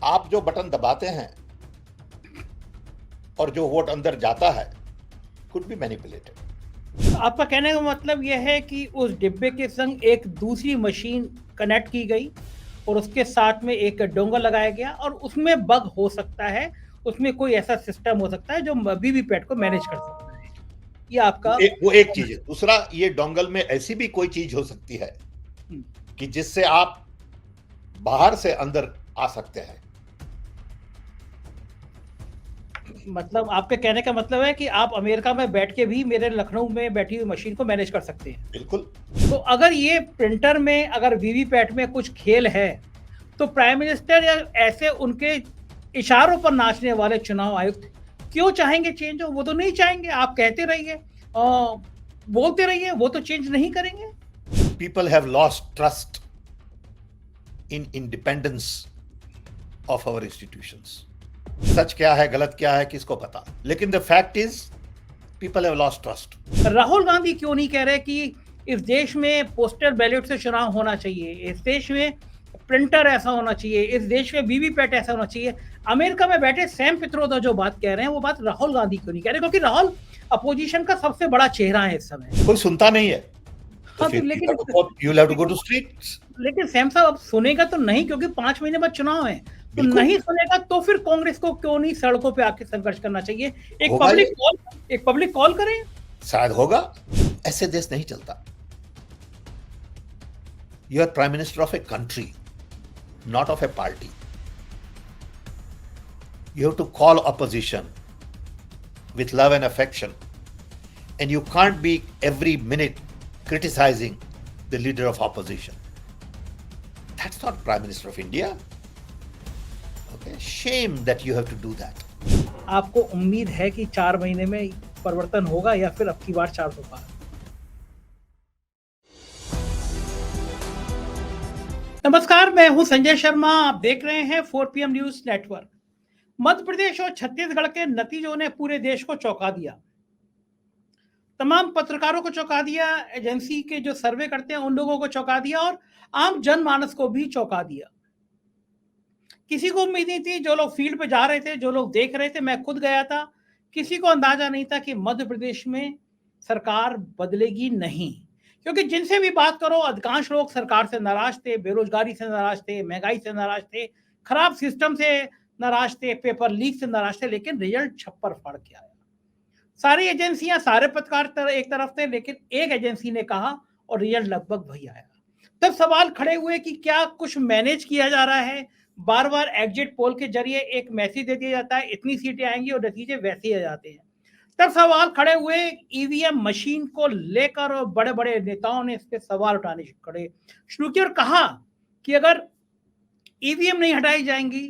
आप जो बटन दबाते हैं और जो वोट अंदर जाता है कुड बी मैनिपुलेटेड। आपका कहने का मतलब यह है कि उस डिब्बे के संग एक दूसरी मशीन कनेक्ट की गई और उसके साथ में एक डोंगर लगाया गया और उसमें बग हो सकता है, उसमें कोई ऐसा सिस्टम हो सकता है जो वीवीपैट को मैनेज कर सकता है। ये आपका वो एक चीज है। दूसरा, ये डोंगल में ऐसी भी कोई चीज हो सकती है कि जिससे आप बाहर से अंदर आ सकते हैं। मतलब आपके कहने का मतलब है कि आप अमेरिका में बैठ के भी मेरे लखनऊ में बैठी हुई मशीन को मैनेज कर सकते हैं। बिल्कुल। तो अगर ये प्रिंटर में अगर वीवीपैट में कुछ खेल है तो प्राइम मिनिस्टर या ऐसे उनके इशारों पर नाचने वाले चुनाव आयुक्त क्यों चाहेंगे चेंज हो? वो तो नहीं चाहेंगे। आप कहते रहिए, बोलते रहिए, वो तो चेंज नहीं करेंगे। People have lost trust in independence of our institutions. सच क्या है, गलत क्या है, किसको पता, लेकिन the fact is people have lost trust. Rahul Gandhi क्यों नहीं कह रहे कि इस देश में पोस्टल बैलेट से चुनाव होना चाहिए, इस देश में प्रिंटर ऐसा होना चाहिए, इस देश में वीवीपैट ऐसा होना चाहिए? अमेरिका में बैठे सैम पित्रोदा जो बात कह रहे हैं वो बात राहुल गांधी क्यों नहीं कह रहे? क्योंकि राहुल अपोजिशन का सबसे बड़ा चेहरा है इस समय। कोई सुनता नहीं है, तो हाँ, फिर लेकिन you have to go to streets. लेकिन सैम साहब अब सुनेगा तो नहीं, क्योंकि 5 महीने बाद चुनाव है। तो बिल्कुल नहीं सुनेगा तो फिर कांग्रेस को क्यों नहीं सड़कों पे आके संघर्ष करना चाहिए? होगा, एक पब्लिक कॉल करें। शायद होगा। ऐसे देश नहीं चलता। You are prime minister of a country, not of a party. You have to call opposition with love and affection, and you can't be every minute criticizing the leader of opposition. That's not Prime Minister of India. Okay, shame that you have to do that. आपको उम्मीद है कि 4 महीने में परिवर्तन होगा या फिर अब की बार 400 पार? नमस्कार, मैं हूं संजय शर्मा। आप देख रहे हैं 4 PM news network. Madhya Pradesh और छत्तीसगढ़ के नतीजों ने पूरे देश को चौंका दिया, तमाम पत्रकारों को चौंका दिया, एजेंसी के जो सर्वे करते हैं उन लोगों को चौंका दिया और आम जनमानस को भी चौंका दिया। किसी को उम्मीद नहीं थी, जो लोग फील्ड पे जा रहे थे, जो लोग देख रहे थे, मैं खुद गया था, किसी को अंदाजा नहीं था कि मध्य प्रदेश में सरकार बदलेगी नहीं। क्योंकि जिनसे भी बात करो अधिकांश लोग सरकार से नाराज थे, बेरोजगारी से नाराज थे, महंगाई से नाराज थे, खराब सिस्टम से नाराज थे, पेपर लीक से नाराज थे, लेकिन रिजल्ट छप्पर फाड़ के आया। सारी एजेंसियां, सारे पत्रकार एक तरफ थे, लेकिन एक एजेंसी ने कहा और रिजल्ट लगभग वही आया। तब सवाल खड़े हुए कि क्या कुछ मैनेज किया जा रहा है? बार बार एग्जिट पोल के जरिए एक मैसेज दे दिया जाता है, इतनी सीटें आएंगी और नतीजे वैसे ही आ जाते हैं। तब सवाल खड़े हुए ईवीएम मशीन को लेकर और बड़े बड़े नेताओं ने इस पे सवाल उठाने खड़े शुरू किए और कहा कि अगर ईवीएम नहीं हटाई जाएंगी,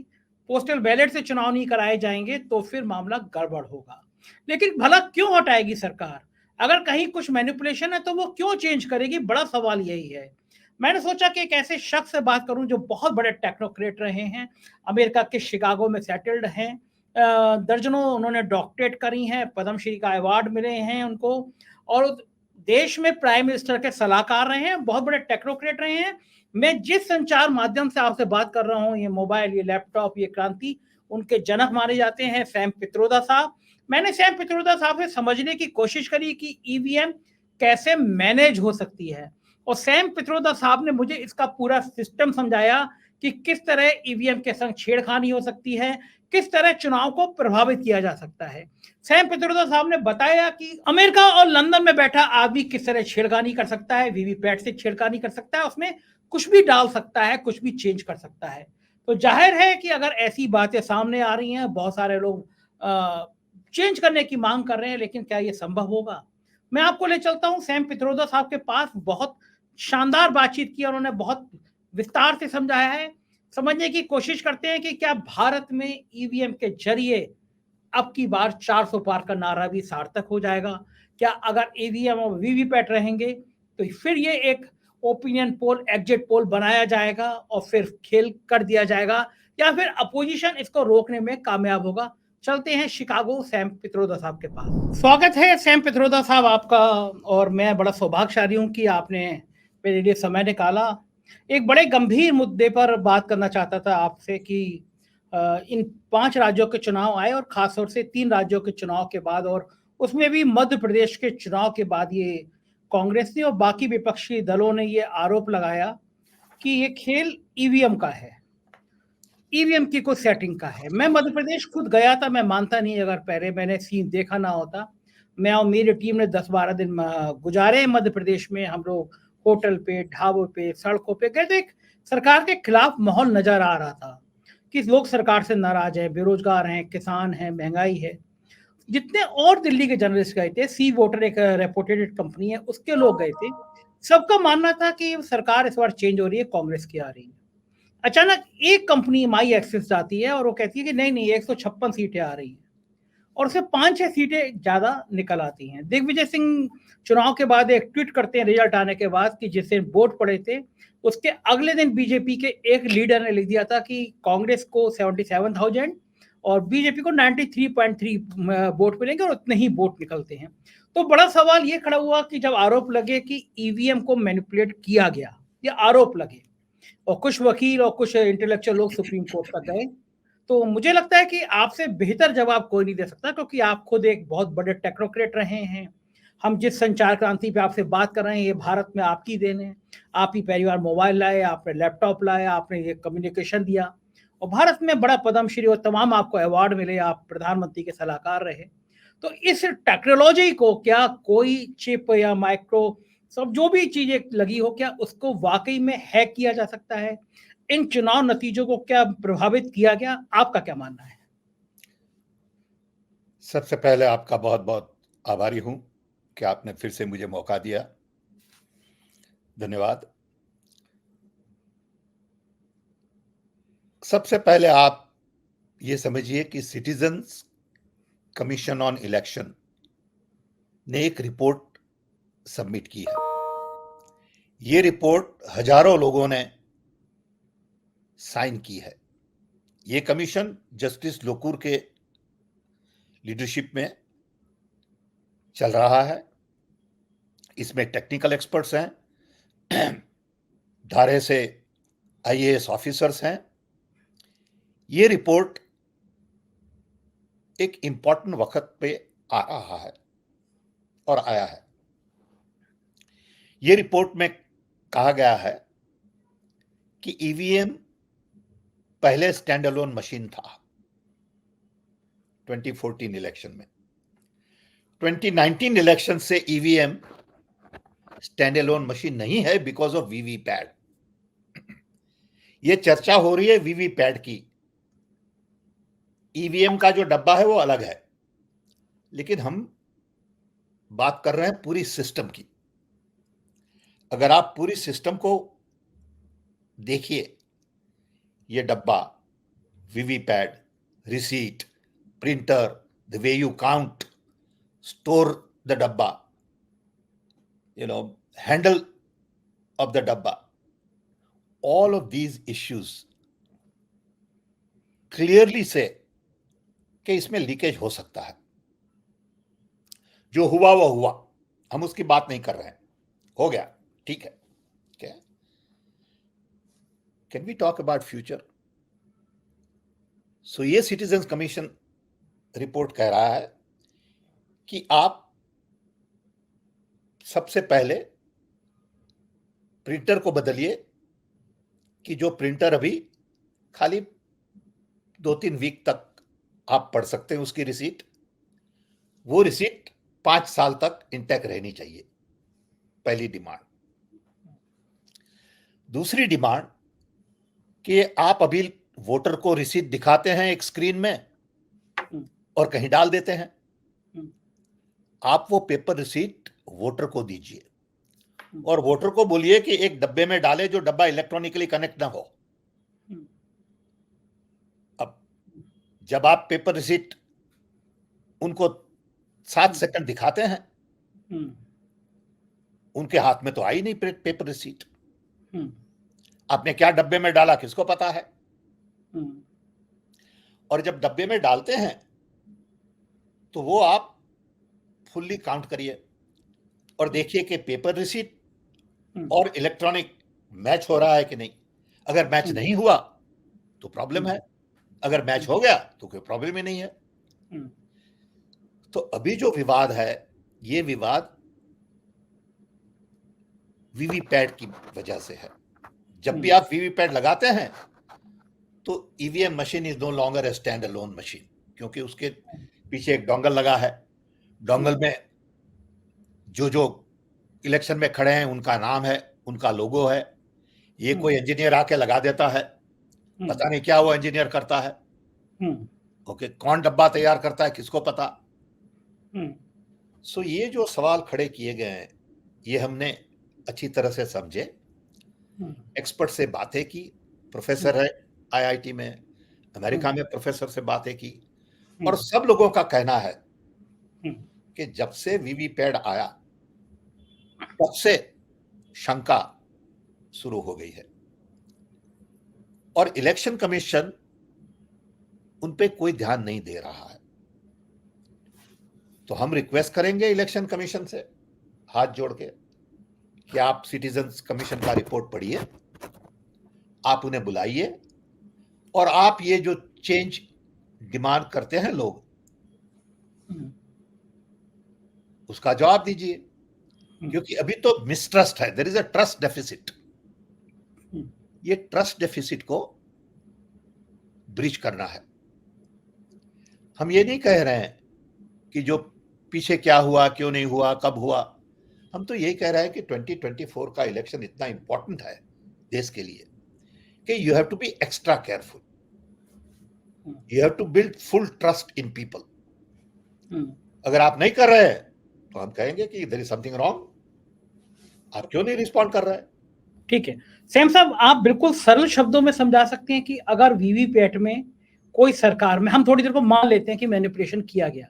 पोस्टल बैलेट से चुनाव नहीं कराए जाएंगे तो फिर मामला गड़बड़ होगा। लेकिन भला क्यों हटाएगी सरकार? अगर कहीं कुछ मैनिपुलेशन है तो वो क्यों चेंज करेगी? बड़ा सवाल यही है। मैंने सोचा कि एक ऐसे शख्स से बात करूं जो बहुत बड़े टेक्नोक्रेट रहे हैं, अमेरिका के शिकागो में सेटल्ड हैं, दर्जनों उन्होंने डॉक्टरेट करी हैं, पद्मश्री का अवार्ड मिले हैं उनको, और देश में प्राइम मिनिस्टर के सलाहकार रहे हैं, बहुत बड़े टेक्नोक्रेट रहे हैं। मैं जिस संचार माध्यम से आपसे बात कर रहा हूं, ये मोबाइल, ये लैपटॉप, ये क्रांति, उनके जनक माने जाते हैं सैम पित्रोदा साहब। मैंने सैम पित्रोदा साहब से समझने की कोशिश करी कि ईवीएम कैसे मैनेज हो सकती है, और सैम पित्रोदा साहब ने मुझे इसका पूरा सिस्टम समझाया कि किस तरह ईवीएम के संग छेड़खानी हो सकती है, किस तरह चुनाव को प्रभावित किया जा सकता है। सैम पित्रोदा साहब ने बताया कि अमेरिका और लंदन में बैठा आदमी किस तरह छेड़खानी कर सकता है, वीवीपैट से छेड़खानी कर सकता है, उसमें कुछ भी डाल सकता है, कुछ भी चेंज कर सकता है। तो जाहिर है कि अगर ऐसी बातें सामने आ रही हैं, बहुत सारे लोग चेंज करने की मांग कर रहे हैं, लेकिन क्या ये संभव होगा? मैं आपको ले चलता हूं सैम पित्रोदा साहब के पास। बहुत शानदार बातचीत की, उन्होंने बहुत विस्तार से समझाया है। समझने की कोशिश करते हैं कि क्या भारत में ईवीएम के जरिए अब की बार 400 पार का नारा भी सार्थक हो जाएगा? क्या अगर ईवीएम और वीवीपैट रहेंगे तो फिर ये एक ओपिनियन पोल, एग्जिट पोल बनाया जाएगा और फिर खेल कर दिया जाएगा, या फिर अपोजिशन इसको रोकने में कामयाब होगा? चलते हैं शिकागो सैम पित्रोदा साहब के पास। स्वागत है सैम पित्रोदा साहब आपका, और मैं बड़ा सौभाग्यशाली हूं कि आपने मेरे लिए समय निकाला। एक बड़े गंभीर मुद्दे पर बात करना चाहता था आपसे कि इन 5 राज्यों के चुनाव आए और खासतौर से 3 राज्यों के चुनाव के बाद, और उसमें भी मध्य प्रदेश के चुनाव के बाद ये कांग्रेस ने और बाकी विपक्षी दलों ने ये आरोप लगाया कि ये खेल ईवीएम का है, ईवीएम की कोई सेटिंग का है। मैं मध्य प्रदेश खुद गया था, मैं मानता नहीं अगर पहले मैंने सीन देखा ना होता। मैं और मेरी टीम ने 10-12 दिन गुजारे मध्य प्रदेश में। हम लोग होटल पे, ढाबों पे, सड़कों पे गए थे। सरकार के खिलाफ माहौल नजर आ रहा था कि लोग सरकार से नाराज हैं, बेरोजगार हैं, किसान हैं, महंगाई है। जितने और दिल्ली के जर्नलिस्ट गए थे, सी वोटर एक रेपुटेड कंपनी है, उसके लोग गए थे। सबका मानना था कि सरकार इस बार चेंज हो रही है, कांग्रेस की आ रही है। अचानक एक कंपनी माई एक्सिस जाती है और वो कहती है कि नहीं नहीं 156 सीटें आ रही हैं, और उससे 5-6 सीटें ज्यादा निकल आती हैं। दिग्विजय सिंह चुनाव के बाद एक ट्वीट करते हैं रिजल्ट आने के बाद कि जिस दिन वोट पड़े थे उसके अगले दिन बीजेपी के एक लीडर ने लिख दिया था कि कांग्रेस को 77,000 और बीजेपी को 93.3 वोट मिलेंगे, और उतने ही वोट निकलते हैं। तो बड़ा सवाल ये खड़ा हुआ कि जब आरोप लगे कि ईवीएम को मैनिपुलेट किया गया, ये आरोप लगे, और कुछ वकील और कुछ इंटेलेक्चुअल लोग सुप्रीम कोर्ट तक गए, तो मुझे लगता है कि आपसे बेहतर जवाब कोई नहीं दे सकता, क्योंकि आप खुद एक बहुत बड़े टेक्नोक्रेट रहे हैं। हम जिस संचार क्रांति पे आपसे बात कर रहे हैं, ये भारत में आपकी देन है। आप ही पहली बार मोबाइल लाए, आपने लैपटॉप लाया, आपने ये कम्युनिकेशन दिया, और भारत में बड़ा पद्मश्री और तमाम आपको अवार्ड मिले, आप प्रधानमंत्री के सलाहकार रहे। तो इस टेक्नोलॉजी को क्या कोई चिप या माइक्रो सब जो भी चीजें लगी हो, क्या उसको वाकई में हैक किया जा सकता है? इन चुनाव नतीजों को क्या प्रभावित किया गया? आपका क्या मानना है? सबसे पहले आपका बहुत बहुत आभारी हूं कि आपने फिर से मुझे मौका दिया। धन्यवाद। सबसे पहले आप ये समझिए कि सिटीजन्स कमीशन ऑन इलेक्शन ने एक रिपोर्ट सबमिट की है। ये रिपोर्ट हजारों लोगों ने साइन की है। ये कमीशन जस्टिस लोकूर के लीडरशिप में चल रहा है। इसमें टेक्निकल एक्सपर्ट्स हैं, धारे से आईएएस ऑफिसर्स हैं। ये रिपोर्ट एक इंपॉर्टेंट वक्त पे आ रहा है और आया है। ये रिपोर्ट में कहा गया है कि ईवीएम पहले स्टैंड अलोन मशीन था 2014 इलेक्शन में। 2019 इलेक्शन से ईवीएम स्टैंड अलोन मशीन नहीं है बिकॉज ऑफ वीवीपैट। ये चर्चा हो रही है वीवीपैट की। ईवीएम का जो डब्बा है वो अलग है, लेकिन हम बात कर रहे हैं पूरी सिस्टम की। अगर आप पूरी सिस्टम को देखिए, ये डब्बा, VVPAT, receipt, printer, the way you count, store the डब्बा, handle of the dabba, all of these issues clearly say कि इसमें लीकेज हो सकता है। जो हुआ वो हुआ, हम उसकी बात नहीं कर रहे हैं, हो गया, ठीक है। क्या can we talk about future? So ये सिटीजन्स कमीशन रिपोर्ट कह रहा है कि आप सबसे पहले प्रिंटर को बदलिए, कि जो प्रिंटर अभी खाली 2-3 वीक तक आप पढ़ सकते हैं उसकी रिसीट, वो रिसीट 5 साल तक इंटैक्ट रहनी चाहिए। पहली डिमांड। दूसरी डिमांड कि आप अभी वोटर को रिसीट दिखाते हैं एक स्क्रीन में और कहीं डाल देते हैं। आप वो पेपर रिसीट वोटर को दीजिए और वोटर को बोलिए कि एक डब्बे में डाले जो डब्बा इलेक्ट्रॉनिकली कनेक्ट ना हो। अब जब आप पेपर रिसीट उनको 7 सेकंड दिखाते हैं, उनके हाथ में तो आई नहीं पेपर रिसीट। आपने क्या डब्बे में डाला किसको पता है? और जब डब्बे में डालते हैं तो वो आप फुल्ली काउंट करिए और देखिए कि पेपर रिसीट और इलेक्ट्रॉनिक मैच हो रहा है कि नहीं। अगर मैच नहीं हुआ तो प्रॉब्लम है। अगर मैच हो गया तो कोई प्रॉब्लम ही नहीं है। तो अभी जो विवाद है, ये विवाद वीवीपैट की वजह से है। जब भी आप वीवीपैट लगाते हैं तो EVM machine is no longer a stand alone machine, क्योंकि उसके पीछे एक डोंगल लगा है। डोंगल में जो जो इलेक्शन में खड़े हैं उनका नाम है, उनका लोगो है। ये कोई इंजीनियर आके लगा देता है, पता नहीं क्या वो इंजीनियर करता है। ओके, कौन डब्बा तैयार करता है किसको पता। सो ये जो सवाल खड़े किए गए हैं, ये हमने अच्छी तरह से समझे, एक्सपर्ट से बातें की, प्रोफेसर है आईआईटी में, अमेरिका में प्रोफेसर से बातें की, और सब लोगों का कहना है कि जब से वीवीपैट आया तब से शंका शुरू हो गई है, और इलेक्शन कमीशन उन पे कोई ध्यान नहीं दे रहा है। तो हम रिक्वेस्ट करेंगे इलेक्शन कमीशन से हाथ जोड़ के कि आप सिटीजन्स कमीशन का रिपोर्ट पढ़िए, आप उन्हें बुलाइए, और आप ये जो चेंज डिमांड करते हैं लोग, उसका जवाब दीजिए। क्योंकि अभी तो मिसट्रस्ट है, there is a trust deficit. ये ट्रस्ट डेफिसिट को ब्रीच करना है। हम ये नहीं कह रहे हैं कि जो पीछे क्या हुआ, क्यों नहीं हुआ, कब हुआ। हम तो यही कह रहे हैं कि 2024 का इलेक्शन इतना इंपॉर्टेंट है देश के लिए कि you have to be extra careful, you have to build full trust in people. अगर आप नहीं कर रहे हैं तो हम कहेंगे कि देयर इज समथिंग रॉन्ग, आप क्यों नहीं रिस्पॉन्ड कर रहे हैं। ठीक है सैम साहब, आप बिल्कुल सरल शब्दों में समझा सकते हैं कि अगर वीवीपैट में कोई सरकार में, हम थोड़ी देर को मान लेते हैं कि मैनिपुलेशन किया गया,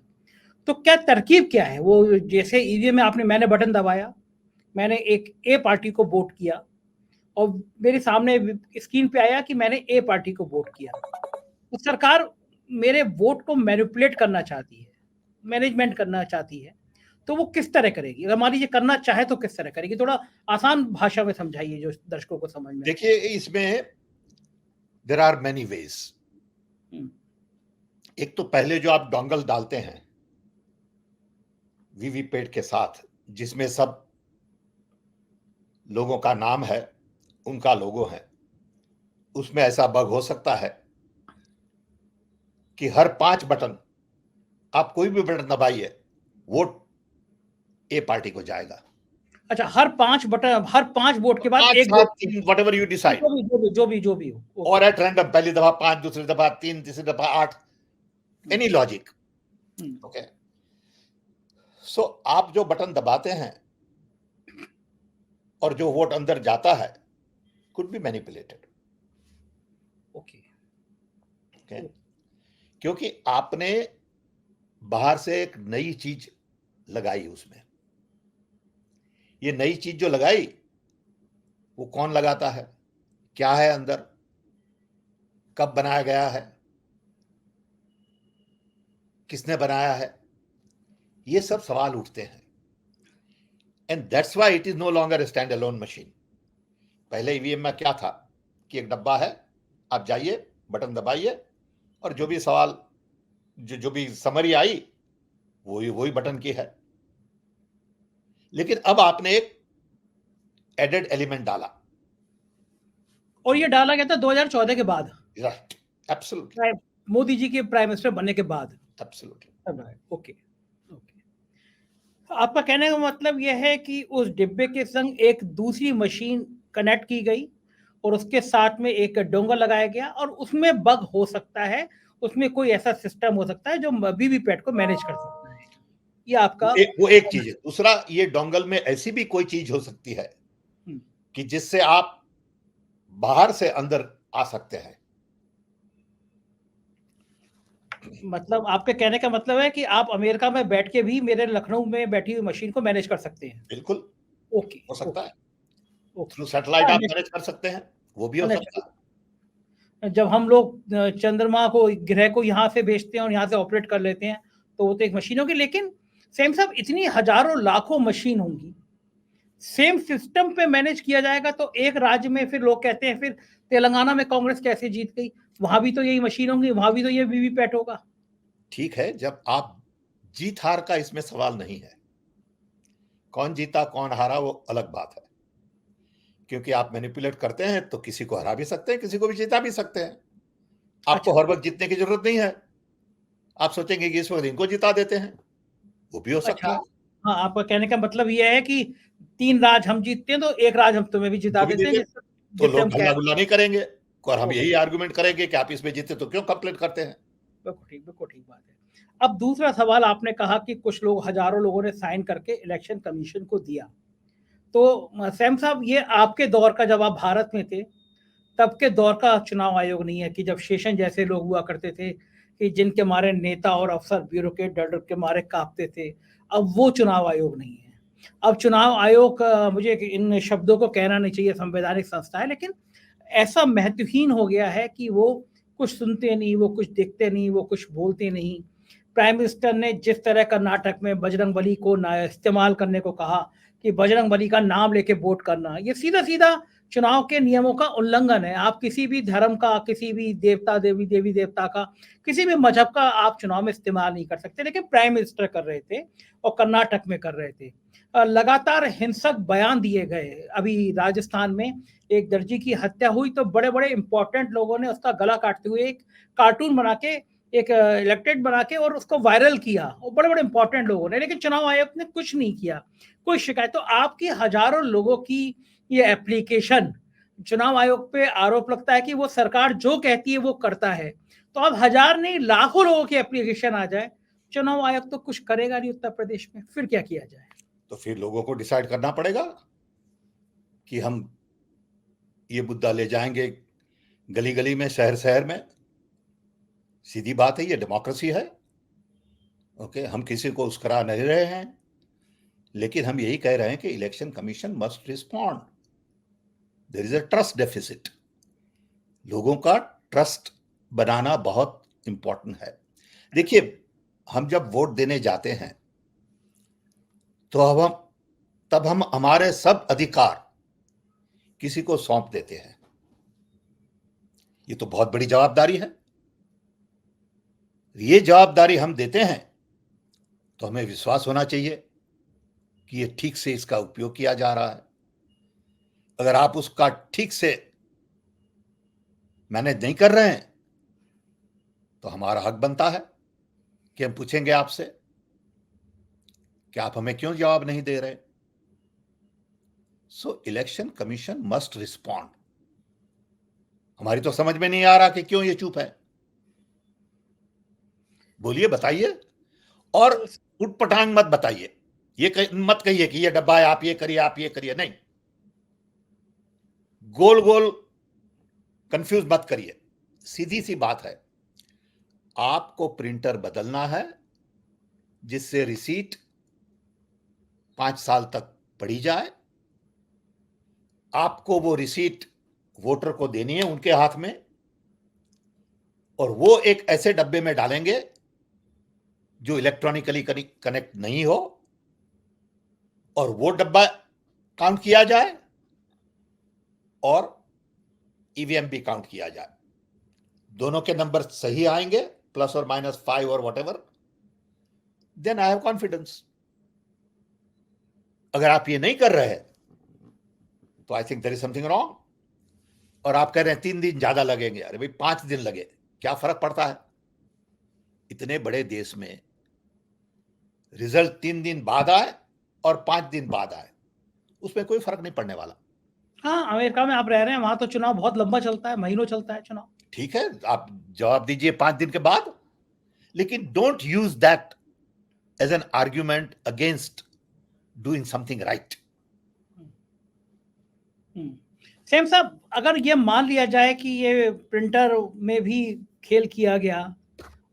तो क्या तरकीब क्या है? वो जैसे ईवीएम में मैंने बटन दबाया, मैंने एक ए पार्टी को वोट किया, और मेरे सामने स्क्रीन पे आया कि मैंने ए पार्टी को वोट किया, तो सरकार मेरे वोट को मैनिपुलेट करना चाहती है, मैनेजमेंट करना चाहती है, तो वो किस तरह करेगी? अगर मान लीजिए करना चाहे तो किस तरह करेगी? थोड़ा आसान भाषा में समझाइए जो दर्शकों को समझ में। देखिए, इसमें देयर आर मेनी वेज। एक तो पहले जो आप डोंगल डालते हैं वीवीपैट के साथ, जिसमें सब लोगों का नाम है, उनका लोगो है, उसमें ऐसा बग हो सकता है कि हर 5 बटन, आप कोई भी बटन दबाइए, वोट ए पार्टी को जाएगा। अच्छा, हर 5 बटन, हर 5 वोट के बाद एक व्हाटएवर यू डिसाइड, जो भी हो, और एट रैंडम, पहली दफा 5, दूसरी दफा 3, तीसरी दफा 8, एनी लॉजिक। ओके, सो आप जो बटन दबाते हैं और जो वोट अंदर जाता है कुड बी मैनिपुलेटेड। ओके, क्योंकि आपने बाहर से एक नई चीज लगाई उसमें। ये नई चीज जो लगाई, वो कौन लगाता है, क्या है अंदर, कब बनाया गया है, किसने बनाया है, ये सब सवाल उठते हैं। And that's why it is no longer a stand alone machine. पहले ईवीएम में क्या था कि एक डब्बा है, आप जाइए, बटन दबाइए, और जो भी सवाल, जो भी समरी आई, वही बटन की है। लेकिन अब आपने एक एडेड एलिमेंट डाला, और ये डाला गया था 2014 के बाद। राइट, एब्सोल्युटली, मोदी जी के प्राइम मिनिस्टर बनने के बाद। Absolutely, okay. आपका कहने का मतलब यह है कि उस डिब्बे के संग एक दूसरी मशीन कनेक्ट की गई और उसके साथ में एक डोंगर लगाया गया, और उसमें बग हो सकता है, उसमें कोई ऐसा सिस्टम हो सकता है जो वीवीपैट को मैनेज कर सकता है। ये आपका वो एक चीज है। दूसरा, ये डोंगल में ऐसी भी कोई चीज हो सकती है कि जिससे आप बाहर से अंदर आ सकते हैं। मतलब आपके कहने का मतलब है कि आप अमेरिका में बैठ के भी मेरे लखनऊ में बैठी हुई मशीन को मैनेज कर सकते हैं। बिल्कुल, ओके, हो सकता है। ओके, थ्रू सैटेलाइट आप मैनेज कर सकते हैं, वो भी हो सकता है। जब हम लोग चंद्रमा को, ग्रह को यहाँ से भेजते हैं और यहाँ से ऑपरेट कर लेते हैं, तो वो तो एक मशीन होगी। लेकिन सेम साहब, इतनी हजारों लाखों मशीन होंगी, सेम सिस्टम पे मैनेज किया जाएगा, तो एक राज्य में फिर लोग कहते हैं फिर तेलंगाना में कांग्रेस कैसे जीत गई, वहां भी तो यही मशीन होंगी, वहां भी तो ये वीवीपैट होगा। ठीक है, जब आप जीत हार का इसमें सवाल नहीं है, कौन जीता कौन हारा वो अलग बात है, क्योंकि आप मैनिपुलेट करते हैं तो किसी को हरा भी सकते हैं, किसी को भी जिता भी सकते हैं। आपको अच्छा। हर वक्त जीतने की जरूरत नहीं है, आप सोचेंगे कि इस वक्त इनको जिता देते हैं, वो भी हो अच्छा। सकता है। हाँ, आपका कहने का मतलब ये है कि 3 राज हम जीतते हैं तो 1 राज हम तुम्हें भी जिता उनको भी देते हैं, देते, जिससे तो जिससे हम लोग कह। हल्ला गुल्ला नहीं करेंगे और हम ओके। यही आर्गुमेंट करेंगे कि आप इसमें जीते तो क्यों कंप्लेंट करते हैं। बिल्कुल ठीक बात है। अब दूसरा सवाल, आपने कहा कि कुछ लोग, हजारों लोगों ने साइन करके इलेक्शन कमीशन को दिया। तो सैम साहब, ये आपके दौर का, जब आप भारत में थे तब के दौर का चुनाव आयोग नहीं है कि जब शेषन जैसे लोग हुआ करते थे कि जिनके मारे नेता और अफसर ब्यूरोक्रेट डर डर के मारे कांपते थे। अब वो चुनाव आयोग नहीं है। अब चुनाव आयोग मुझे इन शब्दों को कहना नहीं चाहिए, संवैधानिक संस्था है, लेकिन ऐसा महत्वहीन हो गया है कि वो कुछ सुनते नहीं, वो कुछ देखते नहीं, वो कुछ बोलते नहीं। प्राइम मिनिस्टर ने जिस तरह का नाटक में बजरंग बली को ना इस्तेमाल करने को कहा कि बजरंग बली का नाम लेके वोट करना, ये सीधा सीधा चुनाव के नियमों का उल्लंघन है। आप किसी भी धर्म का, किसी भी देवता देवी देवी देवता का, किसी भी मजहब का आप चुनाव में इस्तेमाल नहीं कर सकते, लेकिन प्राइम मिनिस्टर कर रहे थे और कर्नाटक में कर रहे थे। लगातार हिंसक बयान दिए गए। अभी राजस्थान में एक दर्जी की हत्या हुई तो बड़े बड़े इंपॉर्टेंट लोगों ने उसका गला काटते हुए एक कार्टून बना के, एक इलेक्टेड बना के और उसको वायरल किया, और बड़े बड़े इंपॉर्टेंट लोगों ने, लेकिन चुनाव आयोग ने कुछ नहीं किया, कोई शिकायत। तो आपकी हजारों लोगों की ये एप्लीकेशन, चुनाव आयोग पे आरोप लगता है कि वो सरकार जो कहती है वो करता है। तो अब हजार नहीं लाखों लोगों की एप्लीकेशन आ जाए, चुनाव आयोग तो कुछ करेगा नहीं उत्तर प्रदेश में, फिर क्या किया जाए? तो फिर लोगों को डिसाइड करना पड़ेगा कि हम ये मुद्दा ले जाएंगे गली गली में, शहर शहर में। सीधी बात है, ये डेमोक्रेसी है। ओके, हम किसी को उसकरा नहीं रहे हैं, लेकिन हम यही कह रहे हैं कि election commission must respond. There is a trust deficit. लोगों का ट्रस्ट बनाना बहुत इंपॉर्टेंट है। देखिए, हम जब वोट देने जाते हैं तो तब हम हमारे सब अधिकार किसी को सौंप देते हैं। ये तो बहुत बड़ी जवाबदारी है। ये जवाबदारी हम देते हैं तो हमें विश्वास होना चाहिए कि ये ठीक से इसका उपयोग किया जा रहा है। अगर आप उसका ठीक से मैनेज नहीं कर रहे हैं तो हमारा हक बनता है कि हम पूछेंगे आपसे कि आप हमें क्यों जवाब नहीं दे रहे। सो इलेक्शन कमीशन मस्ट रिस्पॉन्ड। हमारी तो समझ में नहीं आ रहा कि क्यों ये चुप है। बोलिए, बताइए, और उटपटांग मत बताइए। ये मत कहिए कि ये डब्बा है, आप ये करिए, आप ये करिए। नहीं, गोल गोल कंफ्यूज मत करिए। सीधी सी बात है, आपको प्रिंटर बदलना है जिससे रिसीट 5 साल तक पड़ी जाए। आपको वो रिसीट वोटर को देनी है उनके हाथ में, और वो एक ऐसे डब्बे में डालेंगे जो इलेक्ट्रॉनिकली कनेक्ट नहीं हो, और वो डब्बा काउंट किया जाए और ईवीएम भी काउंट किया जाए। दोनों के नंबर सही आएंगे, प्लस और माइनस 5 और whatever, then I have confidence. अगर आप ये नहीं कर रहे तो I think there is something wrong. और आप कह रहे हैं 3 दिन ज्यादा लगेंगे। अरे भाई, 5 दिन लगे, क्या फर्क पड़ता है? इतने बड़े देश में रिजल्ट 3 दिन बाद आए और 5 दिन बाद आए, उसमें कोई फर्क नहीं पड़ने वाला। हाँ, अमेरिका में आप रह रहे हैं, वहां तो चुनाव बहुत लंबा चलता है, महीनों चलता है चुनाव। ठीक है, आप जवाब दीजिए 5 दिन के बाद, लेकिन don't use that as an argument against doing something right. Same साहब, अगर ये मान लिया जाए कि ये प्रिंटर में भी खेल किया गया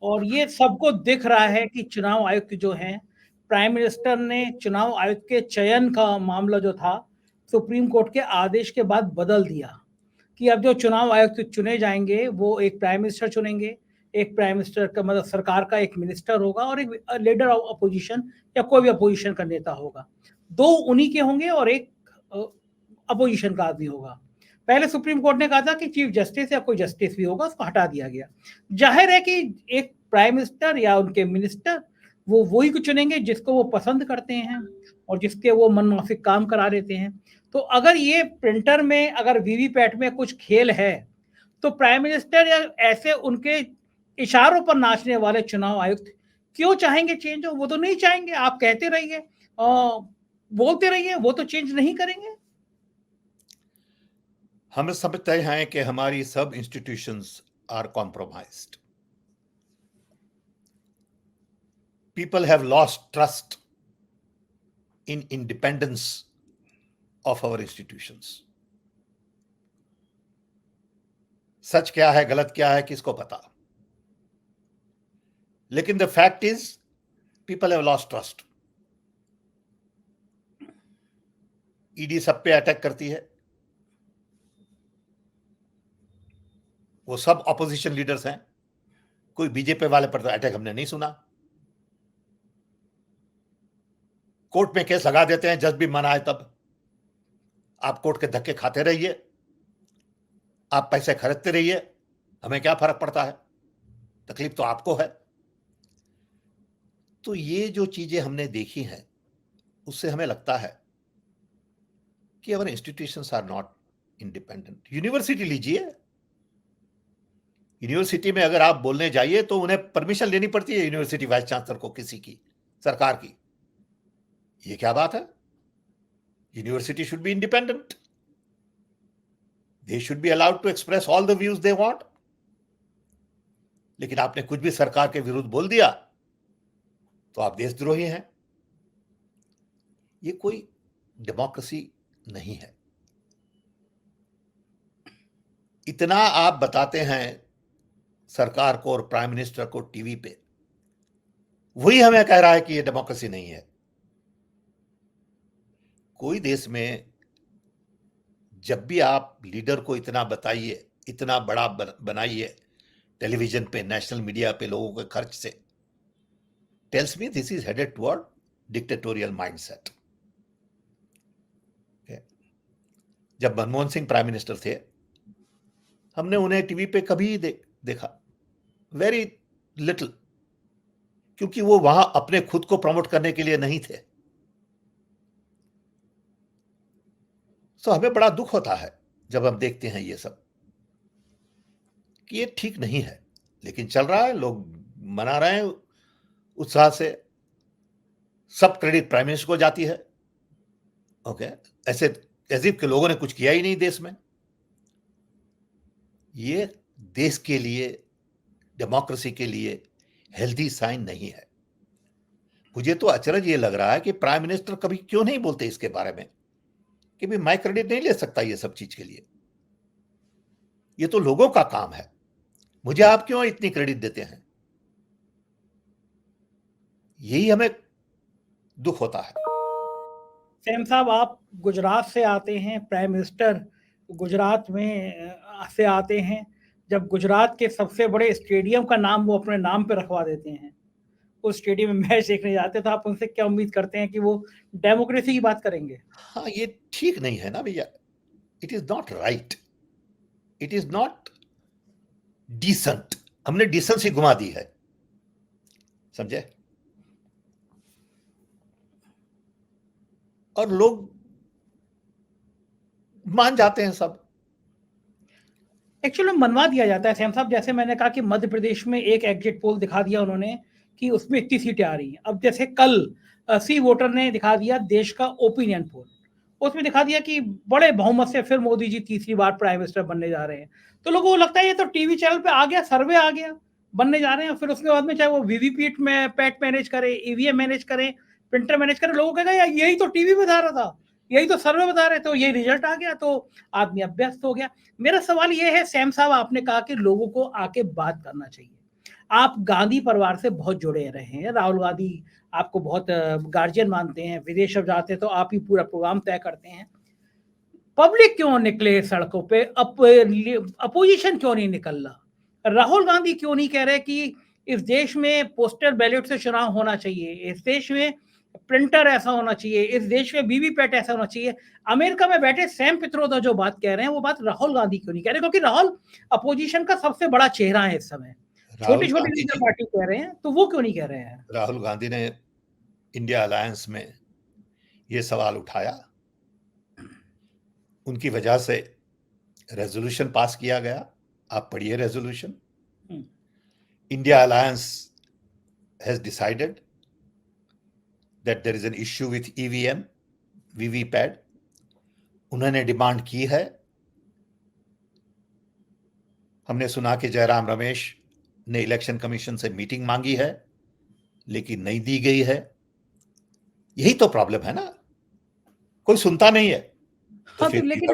और ये सबको दिख रहा है कि चुनाव आयुक्त जो हैं, प्राइम मिनिस्टर ने चुनाव आयुक्त के चयन का मामला जो था सुप्रीम कोर्ट के आदेश के बाद बदल दिया कि अब जो चुनाव आयुक्त चुने जाएंगे वो एक प्राइम मिनिस्टर चुनेंगे, एक प्राइम मिनिस्टर का मतलब सरकार का एक मिनिस्टर होगा और एक लीडर ऑफ अपोजिशन या कोई भी अपोजिशन का नेता होगा। 2 उन्हीं के होंगे और एक अपोजिशन का आदमी होगा। पहले सुप्रीम कोर्ट ने कहा था कि चीफ जस्टिस या कोई जस्टिस भी होगा, उसको हटा दिया गया। जाहिर है कि एक प्राइम मिनिस्टर या उनके मिनिस्टर वो वही को चुनेंगे जिसको वो पसंद करते हैं और जिसके वो मनमाफिक काम करा देते हैं। तो अगर ये प्रिंटर में, अगर वीवीपैट में कुछ खेल है, तो प्राइम मिनिस्टर या ऐसे उनके इशारों पर नाचने वाले चुनाव आयुक्त क्यों चाहेंगे चेंज हो? वो तो नहीं चाहेंगे। आप कहते रहिए, बोलते रहिए, वो तो चेंज नहीं करेंगे। हम समझते हैं कि हमारी सब institutions are compromised. People have lost trust in independence of our institutions. सच क्या है, गलत क्या है, किसको पता? लेकिन the fact is, people have lost trust. ED सब पे अटैक करती है। वो सब ऑपोजिशन लीडर्स हैं। कोई बीजेपी वाले पर अटैक हमने नहीं सुना। कोर्ट में केस लगा देते हैं, जज भी मना है तब। आप कोर्ट के धक्के खाते रहिए, आप पैसे खरीदते रहिए, हमें क्या फर्क पड़ता है? तकलीफ तो आपको है। तो ये जो चीजें हमने देखी हैं, उससे हमें लगता है कि our institutions are not independent. University लीजिए, यूनिवर्सिटी में अगर आप बोलने जाइए तो उन्हें परमिशन लेनी पड़ती है, यूनिवर्सिटी वाइस चांसलर को, किसी की, सरकार की। ये क्या बात है? University should be independent. They should be allowed to express all the views they want. लेकिन आपने कुछ भी सरकार के विरुद्ध बोल दिया तो आप देशद्रोही हैं। ये कोई डेमोक्रेसी नहीं है। इतना आप बताते हैं सरकार को और प्राइम मिनिस्टर को टीवी पे, वही हमें कह रहा है कि ये डेमोक्रेसी नहीं है। कोई देश में जब भी आप लीडर को इतना बताइए, इतना बड़ा बनाइए टेलीविजन पे, नेशनल मीडिया पे, लोगों के खर्च से, tells me this is headed toward dictatorial mindset. जब मनमोहन सिंह प्राइम मिनिस्टर थे, हमने उन्हें टीवी पे कभी देखा, वेरी लिटिल, क्योंकि वो वहां अपने खुद को प्रमोट करने के लिए नहीं थे। तो हमें बड़ा दुख होता है जब हम देखते हैं ये सब, कि ये ठीक नहीं है। लेकिन चल रहा है, लोग मना रहे हैं उत्साह से। सब क्रेडिट प्राइम मिनिस्टर को जाती है। ओके, ऐसे तहजीब के लोगों ने कुछ किया ही नहीं देश में। ये देश के लिए, डेमोक्रेसी के लिए हेल्दी साइन नहीं है। मुझे तो अचरज ये लग रहा है कि प्राइम मिनिस्टर कभी क्यों नहीं बोलते इसके बारे में कि भाई मैं क्रेडिट नहीं ले सकता ये सब चीज के लिए। ये तो लोगों का काम है, मुझे आप क्यों इतनी क्रेडिट देते हैं? यही हमें दुख होता है। सेम साहब, आप गुजरात से आते हैं, प्राइम मिनिस्टर गुजरात में से आते हैं। जब गुजरात के सबसे बड़े स्टेडियम का नाम वो अपने नाम पे रखवा देते हैं, उस स्टेडियम में मैच देखने जाते हैं, तो आप उनसे क्या उम्मीद करते हैं कि वो डेमोक्रेसी की बात करेंगे? हाँ, ये ठीक नहीं है ना भैया। It is not right, it is not decent. हमने डिसेंसी घुमा दी है, समझे? और लोग मान जाते हैं सब। एक्चुअली मनवा दिया जाता है सैम साहब। जैसे मैंने कहा कि मध्य प्रदेश में एक एग्जिट पोल दिखा दिया उन्होंने कि उसमें इतनी सीटें आ रही हैं। अब जैसे कल सी वोटर ने दिखा दिया देश का ओपिनियन पोल, उसमें दिखा दिया कि बड़े बहुमत से फिर मोदी जी तीसरी बार प्राइम मिनिस्टर बनने जा रहे हैं। तो लोगों को लगता है ये तो टीवी चैनल पे आ गया, सर्वे आ गया, बनने जा रहे हैं। फिर उसके बाद में चाहे वो वीवीपैट में पैट मैनेज करे, ईवीएम मैनेज करें, प्रिंटर मैनेज करें, लोगों को कहेगा यही तो टीवी बता रहा था, यही तो सर्वे बता रहे, तो यही रिजल्ट आ गया, तो आदमी अभ्यस्त हो गया। मेरा सवाल ये है सैम साहब, आपने कहा कि लोगों को आके बात करना चाहिए। आप गांधी परिवार से बहुत जुड़े रहे हैं, राहुल गांधी आपको बहुत गार्जियन मानते हैं, विदेश जब जाते हैं तो आप ही पूरा प्रोग्राम तय करते हैं। पब्लिक क्यों निकले सड़कों पे? अपोजिशन क्यों नहीं निकल रहा? राहुल गांधी क्यों नहीं कह रहे कि इस देश में पोस्टल बैलेट से चुनाव होना चाहिए? इस देश में प्रिंटर ऐसा होना चाहिए, इस देश में वीवीपैट ऐसा होना चाहिए। अमेरिका में बैठे सैम पित्रोदा जो बात कह रहे हैं वो बात राहुल गांधी क्यों नहीं कह रहे? क्योंकि राहुल अपोजिशन का सबसे बड़ा चेहरा है इस समय। राहुल छोटी छोटी गांधी लीडर जी, पार्टी कह रहे हैं, तो वो क्यों नहीं कह रहे हैं? राहुल गांधी ने इंडिया अलायंस में ये सवाल उठाया, उनकी वजह से रेजोल्यूशन पास किया गया। आप पढ़िए resolution. India alliance has decided that there is an issue with EVM, VVPAT. उन्होंने डिमांड की है। हमने सुना कि जयराम रमेश ने इलेक्शन कमीशन से मीटिंग मांगी है, लेकिन नहीं दी गई है। यही तो प्रॉब्लम है ना, कोई सुनता नहीं है, तो हाँ, फिर तो लेकिन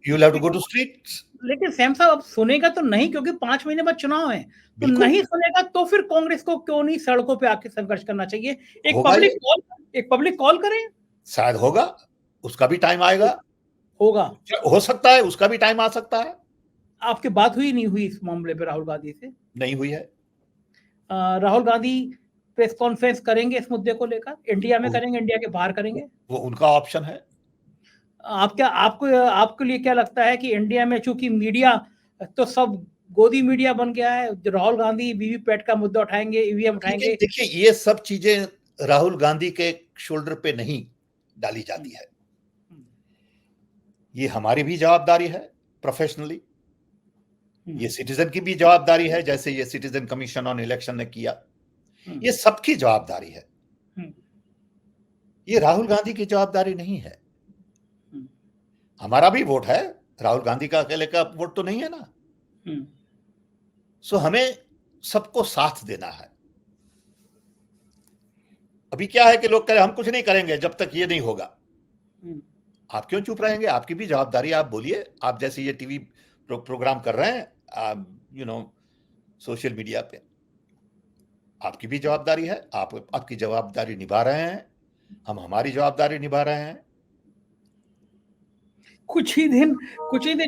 you will have to go to streets. लेकिन सैम साहब अब सुनेगा तो नहीं, क्योंकि 5 महीने बाद चुनाव है। तो बिल्कुल नहीं सुनेगा तो फिर कांग्रेस को क्यों नहीं सड़कों पे आके संघर्ष करना चाहिए? होगा, एक पब्लिक कॉल करें। शायद होगा, उसका भी टाइम आएगा। होगा। हो सकता है उसका भी टाइम आ सकता है। आपकी बात हुई नहीं हुई इस मामले पे राहुल गांधी से? नहीं हुई है। राहुल गांधी प्रेस कॉन्फ्रेंस करेंगे इस मुद्दे को लेकर? इंडिया में करेंगे, इंडिया के बाहर करेंगे? वो उनका ऑप्शन है। आपके लिए क्या लगता है कि इंडिया में चूंकि मीडिया तो सब गोदी मीडिया बन गया है, राहुल गांधी वीवीपैट का मुद्दा उठाएंगे, ईवीएम उठाएंगे? देखिए, ये सब चीजें राहुल गांधी के शोल्डर पे नहीं डाली जाती है। ये हमारी भी जवाबदारी है प्रोफेशनली, ये सिटीजन की भी जवाबदारी है, जैसे ये सिटीजन कमीशन ऑन इलेक्शन ने किया। ये सबकी जवाबदारी है, ये राहुल गांधी की जवाबदारी नहीं है। हमारा भी वोट है, राहुल गांधी का अकेले का वोट तो नहीं है ना। सो हमें सबको साथ देना है। अभी क्या है कि लोग कह रहे हम कुछ नहीं करेंगे जब तक ये नहीं होगा। आप क्यों चुप रहेंगे? आपकी भी जवाबदारी, आप बोलिए। आप जैसे ये टीवी प्रोग्राम कर रहे हैं, सोशल मीडिया पे, आपकी भी जवाबदारी है। आप आपकी जवाबदारी निभा रहे हैं, हम हमारी जवाबदारी निभा रहे हैं। कुछ ही दिन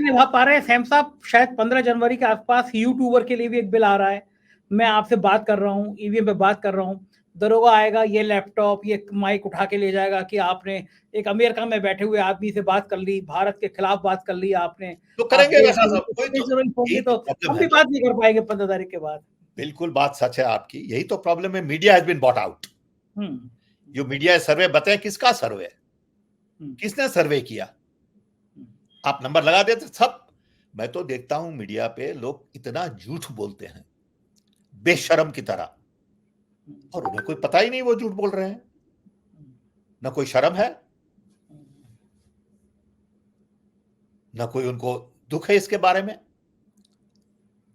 निभा पा रहे हैं सैम साहब। शायद 15 जनवरी के आसपास यूट्यूबर के लिए भी एक बिल आ रहा है। मैं आपसे बात कर रहा हूँ, ईवीएम पे बात कर रहा हूँ, दरोगा आएगा, ये लैपटॉप, ये माइक उठा के ले जाएगा कि आपने एक अमेरिका में बैठे हुए आदमी से बात कर ली, भारत के खिलाफ बात कर ली आपने, तो करेंगे वैसा सब। तो हम भी बात नहीं कर पाएंगे 15 तारीख के बाद। बिल्कुल बात सच है आपकी। यही तो प्रॉब्लम है। Media has been bought out. जो मीडिया सर्वे बताए, किसका सर्वे? किसने सर्वे किया? आप नंबर लगा देते सब। मैं तो देखता हूं मीडिया पे लोग इतना झूठ बोलते हैं बेशरम की तरह, और उन्हें कोई पता ही नहीं वो झूठ बोल रहे हैं। ना कोई शर्म है, ना कोई उनको दुख है इसके बारे में।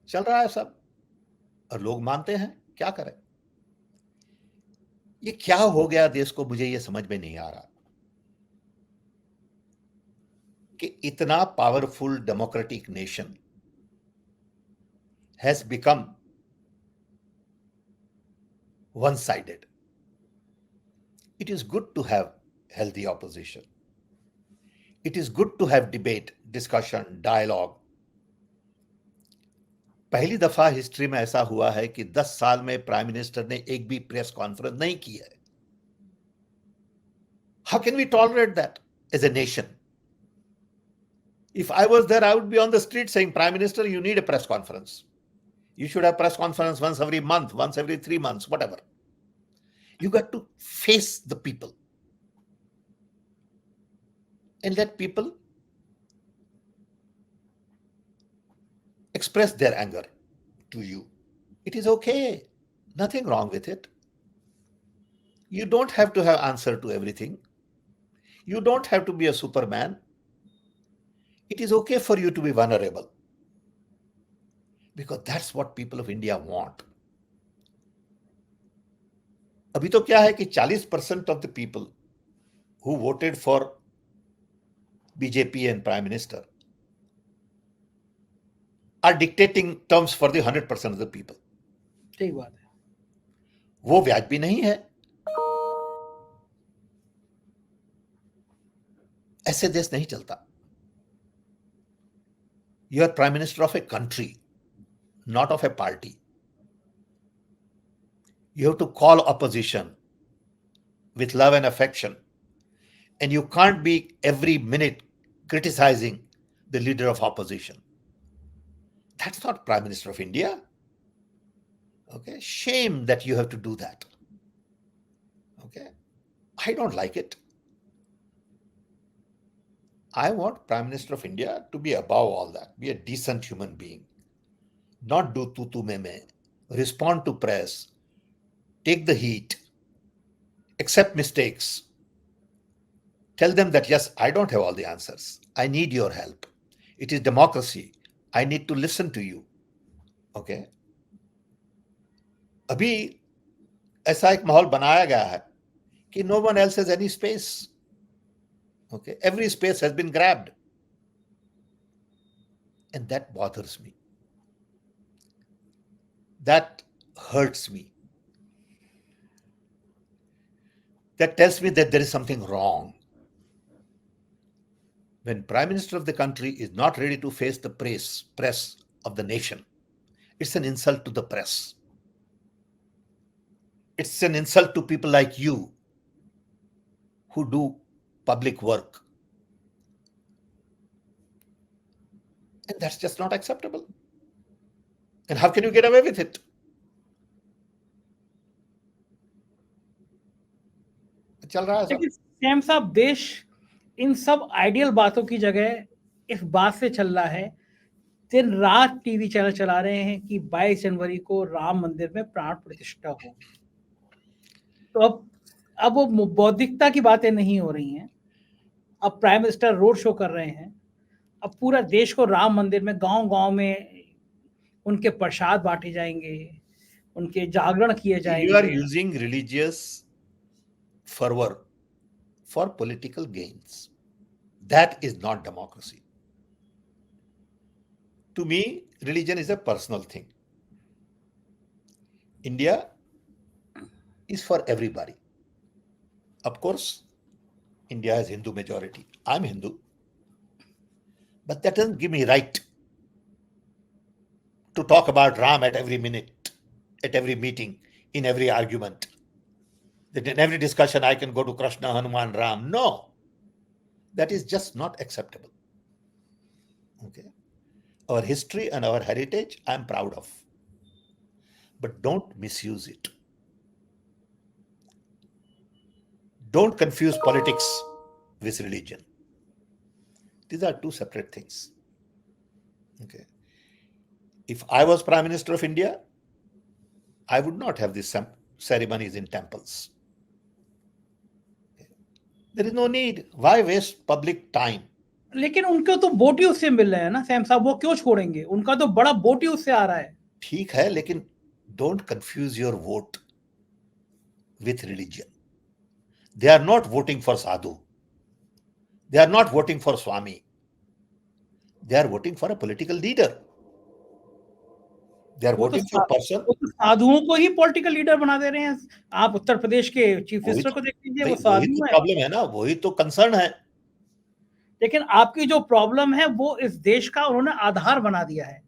चल रहा है सब और लोग मानते हैं। क्या करें? ये क्या हो गया देश को, मुझे ये समझ में नहीं आ रहा कि इतना powerful democratic nation has become one-sided. It is good to have healthy opposition. It is good to have debate, discussion, dialogue. पहली दफा हिस्ट्री में ऐसा हुआ है कि 10 साल में प्राइम मिनिस्टर ने एक भी प्रेस कॉन्फ्रेंस नहीं की है। How can we tolerate that as a nation? If I was there, I would be on the street saying, Prime Minister, you need a press conference. You should have press conference once every month, once every 3 months, whatever. You got to face the people and let people express their anger to you. It is okay. Nothing wrong with it. You don't have to have answer to everything. You don't have to be a Superman. It is okay for you to be vulnerable, because that's what people of India want. अभी तो क्या है कि 40% of the people who voted for BJP and Prime Minister are dictating terms for the 100% of the people. ठीक बात है। वो व्याज भी नहीं है। ऐसे देश नहीं चलता। You are Prime Minister of a country, not of a party. You have to call opposition with love and affection. And you can't be every minute criticizing the leader of opposition. That's not Prime Minister of India. Okay, shame that you have to do that. Okay, I don't like it. I want Prime Minister of India to be above all that, be a decent human being, not do tutu meme, respond to press, take the heat, accept mistakes, tell them that yes, I don't have all the answers. I need your help. It is democracy. I need to listen to you. Okay. अभी ऐसा एक माहौल बनाया गया है कि no one else has any space. Okay. Every space has been grabbed. And that bothers me. That hurts me. That tells me that there is something wrong. When Prime Minister of the country is not ready to face the press of the nation, it's an insult to the press. It's an insult to people like you who do public work. And that's just not acceptable. And how can you get away with it? चल रहा है सब। लेकिन Sam साहब, देश इन सब ideal बातों की जगह इस बात से चल रहा है, दिन रात टीवी चैनल चला रहे हैं कि 22 जनवरी को राम मंदिर में प्राण प्रतिष्ठा हो। तो अब वो बौद्धिकता की बातें नहीं हो रही हैं। अब प्राइम मिनिस्टर रोड शो कर रहे हैं। अब पूरा देश को राम मंदिर में गांव-गांव में उनके प्रसाद बांटे जाएंगे, उनके जागरण किए जाएंगे। You are using religious fervor for political gains. That is not democracy. To me, religion is a personal thing. India is for everybody. Of course, India has Hindu majority. I'm Hindu. But that doesn't give me right to talk about Ram at every minute, at every meeting, in every argument. That in every discussion I can go to Krishna, Hanuman, Ram. No. That is just not acceptable. Okay. Our history and our heritage, I'm proud of. But don't misuse it. Don't confuse politics with religion. These are two separate things. Okay. If I was Prime Minister of India, I would not have these ceremonies in temples. Okay. There is no need. Why waste public time? लेकिन उनको तो vote ही उससे मिल रहे हैं ना Sam साहब, वो क्यों छोड़ेंगे? उनका तो बड़ा वोट ही उससे आ रहा है। ठीक है, लेकिन don't confuse your vote with religion. They are not voting for sadhu. They are not voting for Swami. They are voting for a political leader. They are voting for a person. वो तो साधुओं को ही political leader बना दे रहे हैं। आप उत्तर प्रदेश के chief minister को देख लीजिए, वो साधु वही तो है। प्रॉब्लम है ना, वही तो कंसर्न है। लेकिन आपकी जो प्रॉब्लम है वो इस देश का उन्होंने आधार बना दिया है।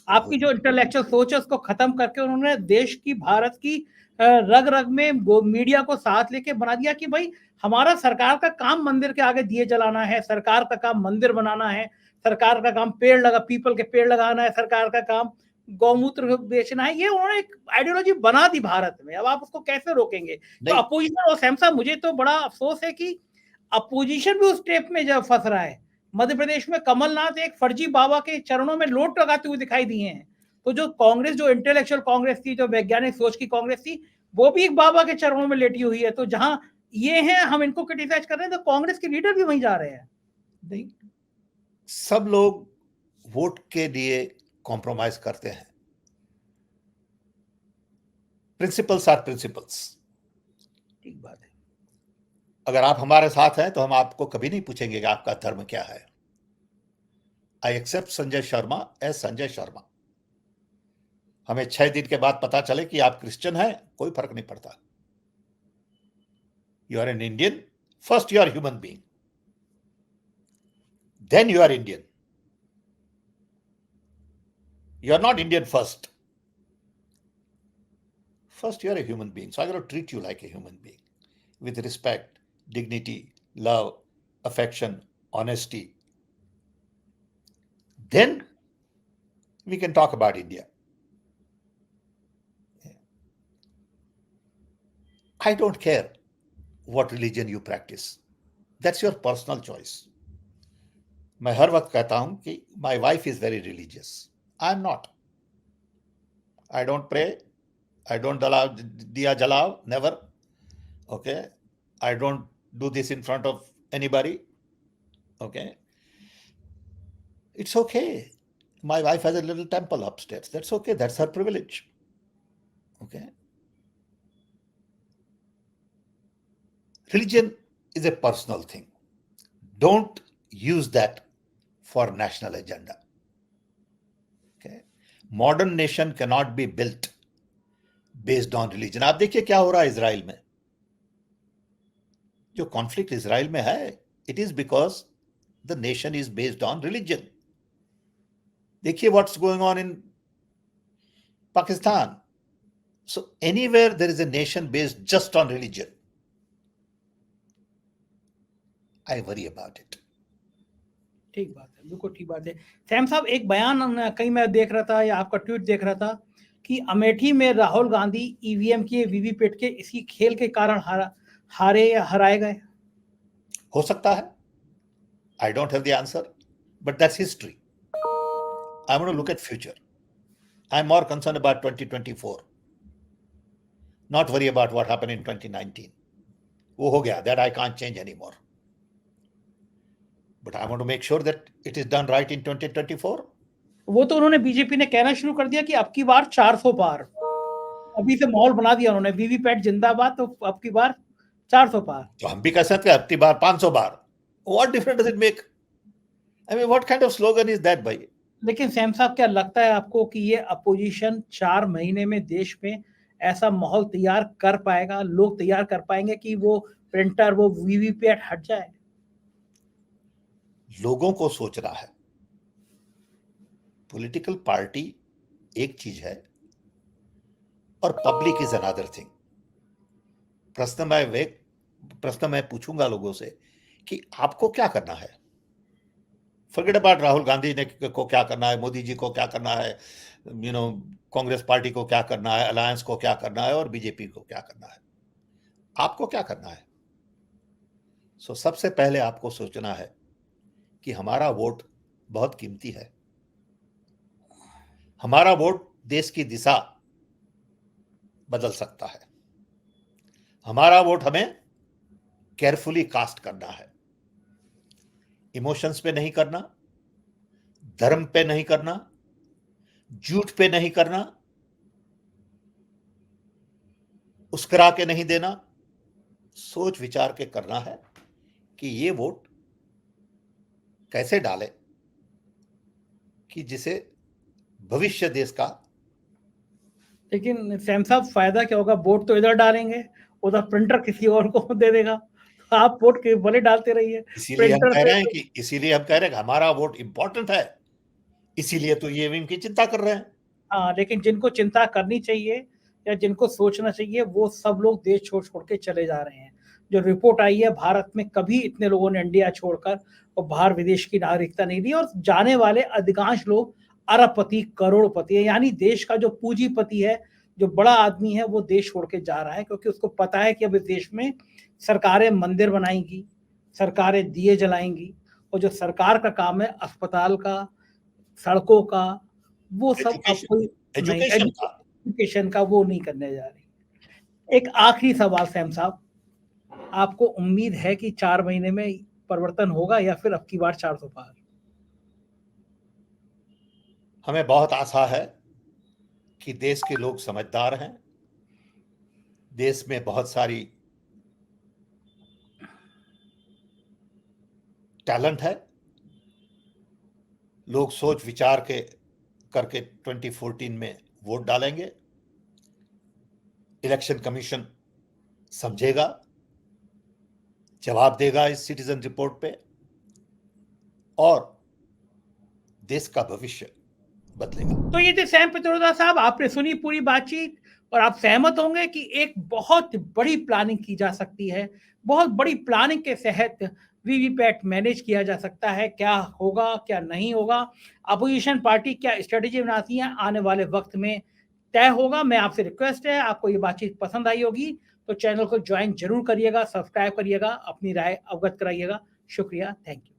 आपकी जो इंटेलेक्चुअल सोच है उसको खत्म करके उन्होंने देश की, भारत की रग रग में मीडिया को साथ लेके बना दिया कि भाई हमारा सरकार का काम मंदिर के आगे दिए जलाना है, सरकार का काम मंदिर बनाना है, सरकार का काम पीपल के पेड़ लगाना है, सरकार का काम गौमूत्र बेचना है। ये उन्होंने एक आइडियोलॉजी बना दी भारत में। अब आप उसको कैसे रोकेंगे? तो अपोजिशन, और सैमसा मुझे तो बड़ा अफसोस है कि अपोजिशन भी उस टेप में जब फंस रहा है। मध्य प्रदेश में कमलनाथ एक फर्जी बाबा के चरणों में लोट लगाते हुए दिखाई दिए हैं। तो जो कांग्रेस, जो इंटेलेक्चुअल कांग्रेस थी, जो वैज्ञानिक सोच की कांग्रेस थी, वो भी एक बाबा के चरणों में लेटी हुई है। तो जहां ये हैं, हम इनको क्रिटिसाइज कर रहे हैं, तो कांग्रेस के लीडर भी वहीं जा रहे हैं। नहीं, सब लोग वोट के लिए कॉम्प्रोमाइज करते हैं। Principles are principles. ठीक बात है। अगर आप हमारे साथ हैं तो हम आपको कभी नहीं पूछेंगे कि आपका धर्म क्या है। I accept Sanjay Sharma as Sanjay Sharma. हमें 6 दिन के बाद पता चले कि आप क्रिश्चियन हैं, कोई फर्क नहीं पड़ता। You are an Indian, first you are human being, then you are Indian. You are not Indian first. First, you are a human being. So I got to treat you like a human being. with respect, dignity, love, affection, honesty, then we can talk about India. I don't care what religion you practice. That's your personal choice. मैं हर वक्त कहता हूं कि my wife is very religious. I'm not. I don't pray. I don't allow diya jalao. Never. Okay. I don't do this in front of anybody. Okay. It's okay. My wife has a little temple upstairs. That's okay. That's her privilege. Okay. Religion is a personal thing. Don't use that for national agenda. Okay. Modern nation cannot be built based on religion. आप देखिए क्या हो रहा है Israel में. जो conflict Israel में है, it is because the nation is based on religion. देखिए what's going on in Pakistan. So anywhere there is a nation based just on religion, I worry about it. ठीक बात है, बिल्कुल ठीक बात है। सैम साहब, एक बयान कहीं मैं देख रहा था या आपका ट्वीट देख रहा था कि अमेठी में राहुल गांधी ईवीएम के वीवीपैट के इसी खेल के कारण हारे या हराए गए। हो सकता है. I don't have the answer, but that's history. I'm going to look at future. I'm more concerned about 2024. Not worry about what happened in 2019. वो हो गया, that I can't change anymore. But I want to make sure that it is done right in 2024. वो तो उन्होंने BJP ने कहना शुरू कर दिया कि अब की बार 400 पार। अभी से माहौल बना दिया उन्होंने, वीवीपैट जिंदाबाद, तो अब की बार 400 पार। तो हम भी कह सकते हैं अब की बार 500 बार. What difference does it make? I mean, what kind of slogan is that, भाई? लेकिन सैम साहब, क्या लगता है आपको कि ये अपोजिशन 4 महीने में देश में ऐसा माहौल तैयार कर पाएगा, लोग तैयार कर पाएंगे कि वो प्रिंटर, वो वीवीपैट हट जाए? लोगों को सोचना है. पॉलिटिकल पार्टी एक चीज है और पब्लिक इज अनदर थिंग. प्रश्न मैं पूछूंगा लोगों से कि आपको क्या करना है. फॉरगेट अबाउट राहुल गांधी ने को क्या करना है, मोदी जी को क्या करना है, कांग्रेस पार्टी को क्या करना है, अलायंस को क्या करना है और बीजेपी को क्या करना है. आपको क्या करना है? सो सबसे पहले आपको सोचना है कि हमारा वोट बहुत कीमती है. हमारा वोट देश की दिशा बदल सकता है. हमारा वोट हमें केयरफुली कास्ट करना है. इमोशंस पे नहीं करना, धर्म पे नहीं करना, झूठ पे नहीं करना, उस्करा के नहीं देना. सोच विचार के करना है कि ये वोट कैसे डाले कि जिसे भविष्य देश का. लेकिन सैम साहब, फायदा क्या होगा? वोट तो इधर डालेंगे, उधर प्रिंटर किसी और को दे देगा, तो आप वोट के भले डालते रहिए. इसीलिए हम कह रहे हैं कि हमारा वोट इंपॉर्टेंट है, इसीलिए तो ये इनकी चिंता कर रहे हैं. हाँ, लेकिन जिनको चिंता करनी चाहिए या जिनको सोचना चाहिए, वो सब लोग देश छोड़ छोड़ के चले जा रहे हैं. जो रिपोर्ट आई है, भारत में कभी इतने लोगों ने इंडिया छोड़कर और बाहर विदेश की नागरिकता नहीं दी, और जाने वाले अधिकांश लोग अरबपति, करोड़पति है. यानी देश का जो पूंजीपति है, जो बड़ा आदमी है, वो देश छोड़ के जा रहा है, क्योंकि उसको पता है कि अब इस देश में सरकारें मंदिर बनाएंगी, सरकारें दिए जलाएंगी, और जो सरकार का काम है अस्पताल का, सड़कों का, वो सब अब कोई एजुकेशन का वो नहीं करने जा रही. एक आखिरी सवाल सैम साहब, आपको उम्मीद है कि 4 महीने में परिवर्तन होगा या फिर अब की बार 400 पार? हमें बहुत आशा है कि देश के लोग समझदार हैं. देश में बहुत सारी टैलेंट है. लोग सोच विचार के करके 2014 में वोट डालेंगे. इलेक्शन कमीशन समझेगा, जवाब देगा इस सिटीजन रिपोर्ट पे, और देश का भविष्य बदलेगा. तो ये थे सैम पित्रोदा साहब, आपने सुनी पूरी बातचीत. और आप सहमत होंगे कि एक बहुत बड़ी प्लानिंग की जा सकती है, बहुत बड़ी प्लानिंग के तहत वीवीपैट मैनेज किया जा सकता है। क्या होगा, क्या नहीं होगा, अपोजिशन पार्टी क्या स्ट्रेटेजी बनाती है, आने वाले वक्त में तय होगा। मैं आपसे रिक्वेस्ट है, आपको ये बातचीत पसंद आई होगी तो चैनल को ज्वाइन जरूर करिएगा, सब्सक्राइब करिएगा, अपनी राय अवगत कराइएगा। शुक्रिया, थैंक यू।